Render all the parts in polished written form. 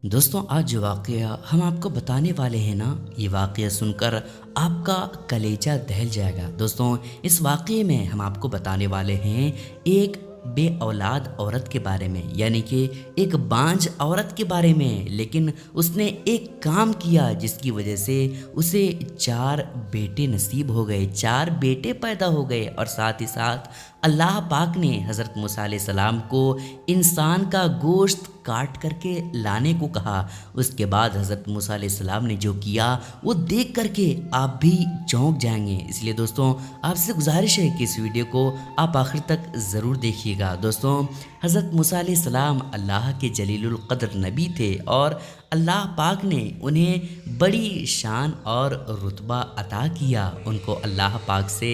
دوستوں آج جو واقعہ ہم آپ کو بتانے والے ہیں نا، یہ واقعہ سن کر آپ کا کلیجہ دہل جائے گا۔ دوستوں اس واقعے میں ہم آپ کو بتانے والے ہیں ایک بے اولاد عورت کے بارے میں، یعنی کہ ایک بانجھ عورت کے بارے میں، لیکن اس نے ایک کام کیا جس کی وجہ سے اسے 4 بیٹے نصیب ہو گئے، 4 بیٹے پیدا ہو گئے، اور ساتھ ہی ساتھ اللہ پاک نے حضرت موسیٰ علیہ السلام کو انسان کا گوشت کاٹ کر کے لانے کو کہا۔ اس کے بعد حضرت موسیٰ علیہ السلام نے جو کیا وہ دیکھ کر کے آپ بھی چونک جائیں گے۔ اس لیے دوستوں آپ سے گزارش ہے کہ اس ویڈیو کو آپ آخر تک ضرور دیکھیے گا۔ دوستوں حضرت موسیٰ علیہ السلام اللہ کے جلیل القدر نبی تھے، اور اللہ پاک نے انہیں بڑی شان اور رتبہ عطا کیا۔ ان کو اللہ پاک سے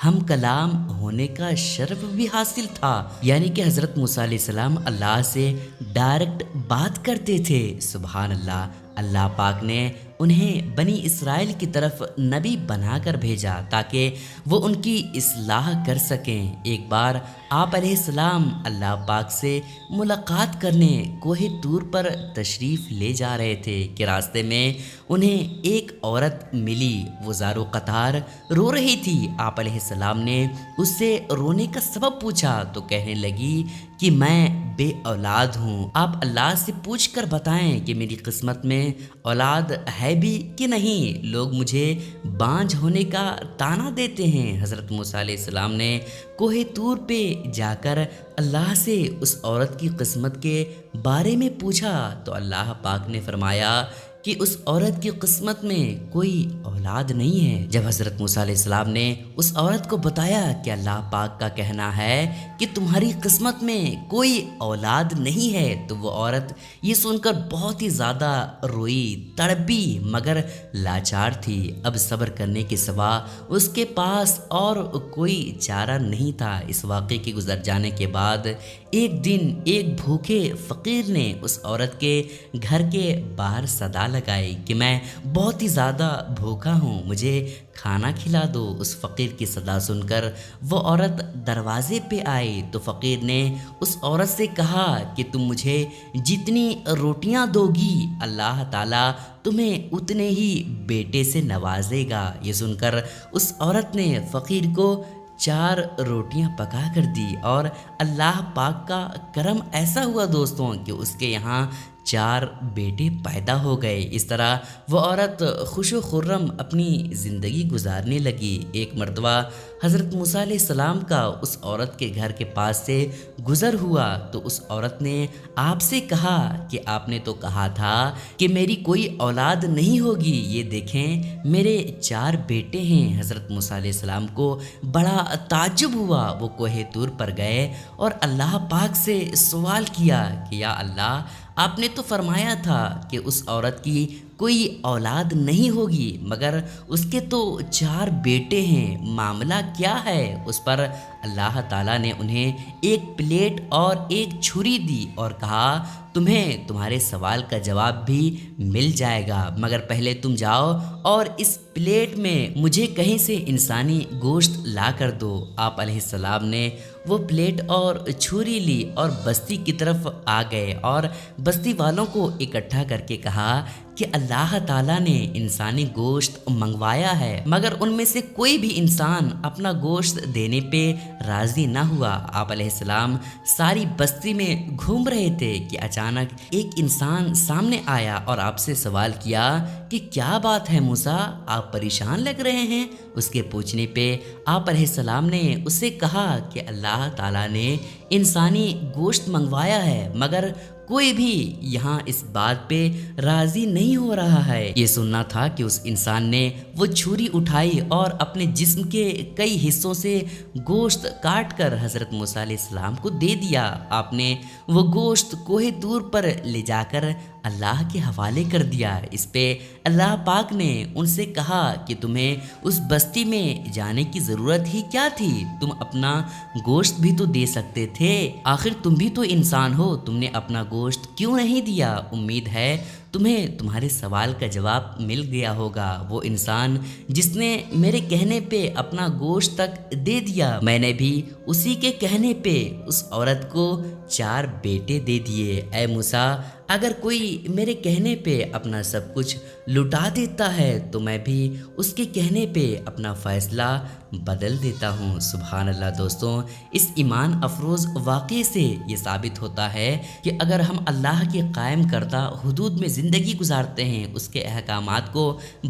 ہم کلام ہونے کا شرف بھی حاصل تھا، یعنی کہ حضرت موسیٰ علیہ السلام اللہ سے ڈائریکٹ بات کرتے تھے۔ سبحان اللہ، اللہ پاک نے انہیں بنی اسرائیل کی طرف نبی بنا کر بھیجا تاکہ وہ ان کی اصلاح کر سکیں۔ ایک بار آپ علیہ السلام اللہ پاک سے ملاقات کرنے کوہ طور پر تشریف لے جا رہے تھے کہ راستے میں انہیں ایک عورت ملی۔ وہ زار و قطار رو رہی تھی۔ آپ علیہ السلام نے اس سے رونے کا سبب پوچھا تو کہنے لگی کہ میں بے اولاد ہوں، آپ اللہ سے پوچھ کر بتائیں کہ میری قسمت میں اولاد ہے بھی کہ نہیں، لوگ مجھے بانجھ ہونے کا طعنہ دیتے ہیں۔ حضرت موسیٰ علیہ السلام نے کوہ طور پہ جا کر اللہ سے اس عورت کی قسمت کے بارے میں پوچھا تو اللہ پاک نے فرمایا کہ اس عورت کی قسمت میں کوئی اولاد نہیں ہے۔ جب حضرت موسیٰ علیہ السلام نے اس عورت کو بتایا کہ اللہ پاک کا کہنا ہے کہ تمہاری قسمت میں کوئی اولاد نہیں ہے، تو وہ عورت یہ سن کر بہت ہی زیادہ روئی، تڑپی، مگر لاچار تھی۔ اب صبر کرنے کے سوا اس کے پاس اور کوئی چارہ نہیں تھا۔ اس واقعے کے گزر جانے کے بعد ایک دن ایک بھوکے فقیر نے اس عورت کے گھر کے باہر صدا لگائی کہ میں بہت ہی زیادہ بھوکا ہوں، مجھے کھانا کھلا دو۔ اس فقیر کی صدا سن کر وہ عورت دروازے پہ آئی تو فقیر نے اس عورت سے کہا کہ تم مجھے جتنی روٹیاں دو گی اللہ تعالیٰ تمہیں اتنے ہی بیٹے سے نوازے گا۔ یہ سن کر اس عورت نے فقیر کو 4 روٹیاں پکا کر دی، اور اللہ پاک کا کرم ایسا ہوا دوستوں کہ اس کے یہاں 4 بیٹے پیدا ہو گئے۔ اس طرح وہ عورت خوش و خرم اپنی زندگی گزارنے لگی۔ ایک مرتبہ حضرت موسیٰ علیہ السلام کا اس عورت کے گھر کے پاس سے گزر ہوا تو اس عورت نے آپ سے کہا کہ آپ نے تو کہا تھا کہ میری کوئی اولاد نہیں ہوگی، یہ دیکھیں میرے 4 بیٹے ہیں۔ حضرت موسیٰ علیہ السلام کو بڑا تعجب ہوا۔ وہ کوہ طور پر گئے اور اللہ پاک سے سوال کیا کہ یا اللہ، آپ نے تو فرمایا تھا کہ اس عورت کی کوئی اولاد نہیں ہوگی، مگر اس کے تو 4 بیٹے ہیں، معاملہ کیا ہے؟ اس پر اللہ تعالیٰ نے انہیں ایک پلیٹ اور ایک چھری دی اور کہا تمہیں تمہارے سوال کا جواب بھی مل جائے گا، مگر پہلے تم جاؤ اور اس پلیٹ میں مجھے کہیں سے انسانی گوشت لا کر دو۔ آپ علیہ السلام نے وہ پلیٹ اور چھری لی اور بستی کی طرف آ گئے اور بستی والوں کو اکٹھا کر کے کہا کہ اللہ تعالیٰ نے انسانی گوشت منگوایا ہے، مگر ان میں سے کوئی بھی انسان اپنا گوشت دینے پہ راضی نہ ہوا۔ آپ علیہ السلام ساری بستی میں گھوم رہے تھے کہ اچانک ایک انسان سامنے آیا اور آپ سے سوال کیا کہ کیا بات ہے موسیٰ، آپ پریشان لگ رہے ہیں؟ اس کے پوچھنے پہ آپ علیہ السلام نے اس سے کہا کہ اللہ تعالیٰ نے انسانی گوشت منگوایا ہے، مگر کوئی بھی یہاں اس بات پہ راضی نہیں ہو رہا ہے۔ یہ سننا تھا کہ اس انسان نے وہ چھری اٹھائی اور اپنے جسم کے کئی حصوں سے گوشت کاٹ کر حضرت موسیٰ علیہ السلام کو دے دیا۔ آپ نے وہ گوشت کوہ طور پر لے جا کر اللہ کے حوالے کر دیا۔ اس پہ اللہ پاک نے ان سے کہا کہ تمہیں اس بستی میں جانے کی ضرورت ہی کیا تھی، تم اپنا گوشت بھی تو دے سکتے تھے، آخر تم بھی تو انسان ہو، تم نے اپنا گوشت کیوں نہیں دیا؟ امید ہے تمہیں تمہارے سوال کا جواب مل گیا ہوگا۔ وہ انسان جس نے میرے کہنے پہ اپنا گوشت تک دے دیا، میں نے بھی اسی کے کہنے پہ اس عورت کو 4 بیٹے دے دیے۔ اے موسیٰ، اگر کوئی میرے کہنے پہ اپنا سب کچھ لٹا دیتا ہے تو میں بھی اس کے کہنے پہ اپنا فیصلہ بدل دیتا ہوں۔ سبحان اللہ دوستوں، اس ایمان افروز واقعے سے یہ ثابت ہوتا ہے کہ اگر ہم اللہ کے قائم کردہ حدود میں زندگی گزارتے ہیں، اس کے احکامات کو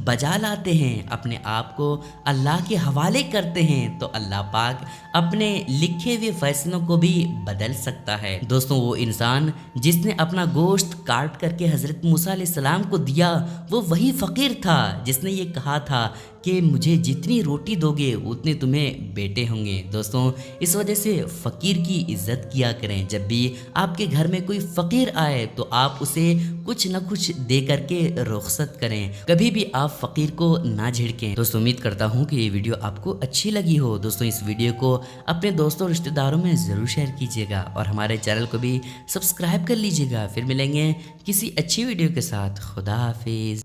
بجا لاتے ہیں، اپنے آپ کو اللہ کے حوالے کرتے ہیں، تو اللہ پاک اپنے لکھے ہوئے فیصلوں کو بھی بدل سکتا ہے۔ دوستوں، وہ انسان جس نے اپنا گوشت کاٹ کر کے حضرت موسیٰ علیہ السلام کو دیا، وہ وہی فقیر تھا جس نے یہ کہا تھا کہ مجھے جتنی روٹی دو گے اتنے تمہیں بیٹے ہوں گے۔ دوستوں، اس وجہ سے فقیر کی عزت کیا کریں۔ جب بھی آپ کے گھر میں کوئی فقیر آئے تو آپ اسے کچھ نہ کچھ دے کر کے رخصت کریں، کبھی بھی آپ فقیر کو نہ جھڑکیں۔ دوستوں، امید کرتا ہوں کہ یہ ویڈیو آپ کو اچھی لگی ہو۔ دوستوں، اس ویڈیو کو اپنے دوستوں اور رشتہ داروں میں ضرور شیئر کیجیے گا اور ہمارے چینل کو بھی سبسکرائب کر لیجیے گا۔ پھر ملیں گے کسی اچھی ویڈیو کے ساتھ۔ خدا حافظ۔